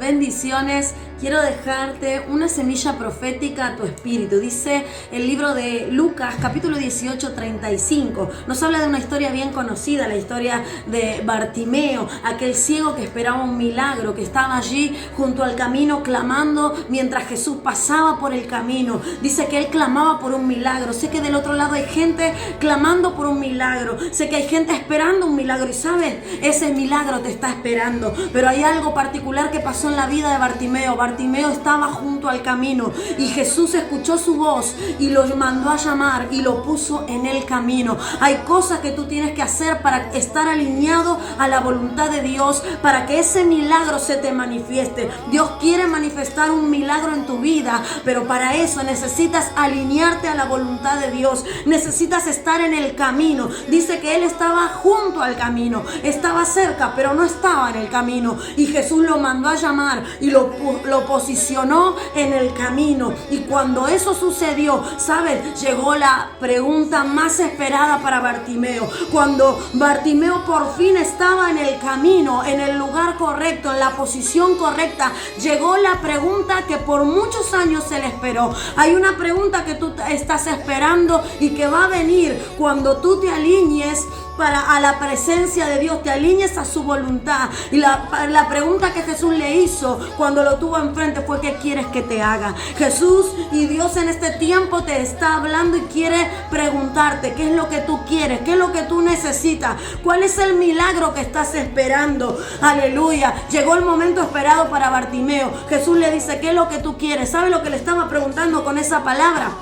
Bendiciones. Quiero dejarte una semilla profética a tu espíritu. Dice el libro de Lucas, capítulo 18, 35. Nos habla de una historia bien conocida, la historia de Bartimeo, aquel ciego que esperaba un milagro, que estaba allí junto al camino clamando mientras Jesús pasaba por el camino. Dice que él clamaba por un milagro. Sé que del otro lado hay gente clamando por un milagro. Sé que hay gente esperando un milagro. Y sabes, ese milagro te está esperando. Pero hay algo particular que pasó en la vida de Bartimeo. Bartimeo estaba junto al camino y Jesús escuchó su voz y lo mandó a llamar y lo puso en el camino. Hay cosas que tú tienes que hacer para estar alineado a la voluntad de Dios, para que ese milagro se te manifieste. Dios quiere manifestar un milagro en tu vida, pero para eso necesitas alinearte a la voluntad de Dios. Necesitas estar en el camino. Dice que él estaba junto al camino, estaba cerca, pero no estaba en el camino. Y Jesús lo mandó a llamar y lo posicionó en el camino. Y cuando eso sucedió, ¿sabes? Llegó la pregunta más esperada para Bartimeo. Cuando Bartimeo por fin estaba en el camino, en el lugar correcto, en la posición correcta, llegó la pregunta que por muchos años se le esperó. Hay una pregunta que tú estás esperando y que va a venir cuando tú te alinees a la presencia de Dios, te alinees a su voluntad. Y la pregunta que Jesús le hizo cuando lo tuvo enfrente fue: ¿qué quieres que te haga? Jesús y Dios en este tiempo te está hablando y quiere preguntarte qué es lo que tú quieres, qué es lo que tú necesitas, cuál es el milagro que estás esperando. Aleluya. Llegó el momento esperado para Bartimeo. Jesús le dice: ¿qué es lo que tú quieres? ¿Sabe lo que le estaba preguntando con esa palabra?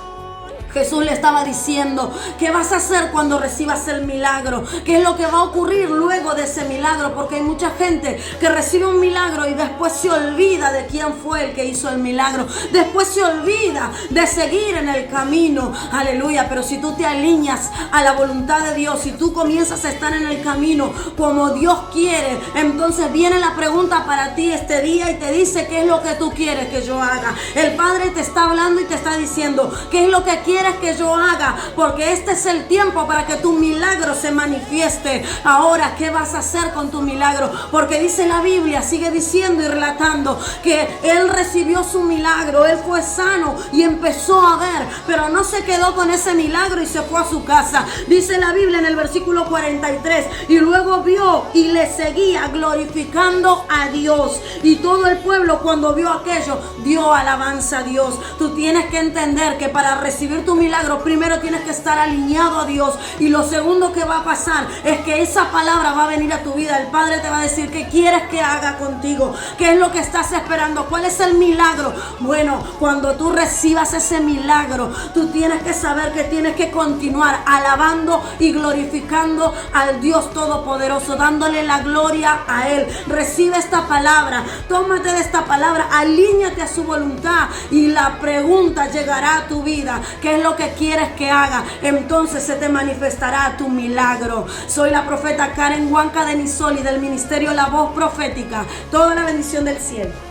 Jesús le estaba diciendo: ¿qué vas a hacer cuando recibas el milagro? ¿Qué es lo que va a ocurrir luego de ese milagro? Porque hay mucha gente que recibe un milagro y después se olvida de quién fue el que hizo el milagro. Después se olvida de seguir en el camino. Aleluya. Pero si tú te alineas a la voluntad de Dios, si tú comienzas a estar en el camino como Dios quiere, entonces viene la pregunta para ti este día y te dice: ¿qué es lo que tú quieres que yo haga? El Padre te está hablando y te está diciendo: ¿qué es lo que quieres que yo haga? Porque este es el tiempo para que tu milagro se manifieste. Ahora, ¿qué vas a hacer con tu milagro? Porque dice la Biblia, sigue diciendo y relatando que él recibió su milagro, él fue sano y empezó a ver, pero no se quedó con ese milagro y se fue a su casa. Dice la Biblia en el versículo 43: y luego vio y le seguía glorificando a Dios. Y todo el pueblo, cuando vio aquello, dio alabanza a Dios. Tú tienes que entender que para recibir tu milagro, primero tienes que estar alineado a Dios. Y lo segundo que va a pasar es que esa palabra va a venir a tu vida. El Padre te va a decir: ¿qué quieres que haga contigo? ¿Qué es lo que estás esperando? ¿Cuál es el milagro? Bueno, cuando tú recibas ese milagro, tú tienes que saber que tienes que continuar alabando y glorificando al Dios Todopoderoso, dándole la gloria a Él. Recibe esta palabra, tómate de esta palabra, alíñate a su voluntad y la pregunta llegará a tu vida: ¿qué es lo que quieres que haga? Entonces se te manifestará tu milagro. Soy la profeta Karen Huanca Denisoli del ministerio La Voz Profética. Toda la bendición del cielo.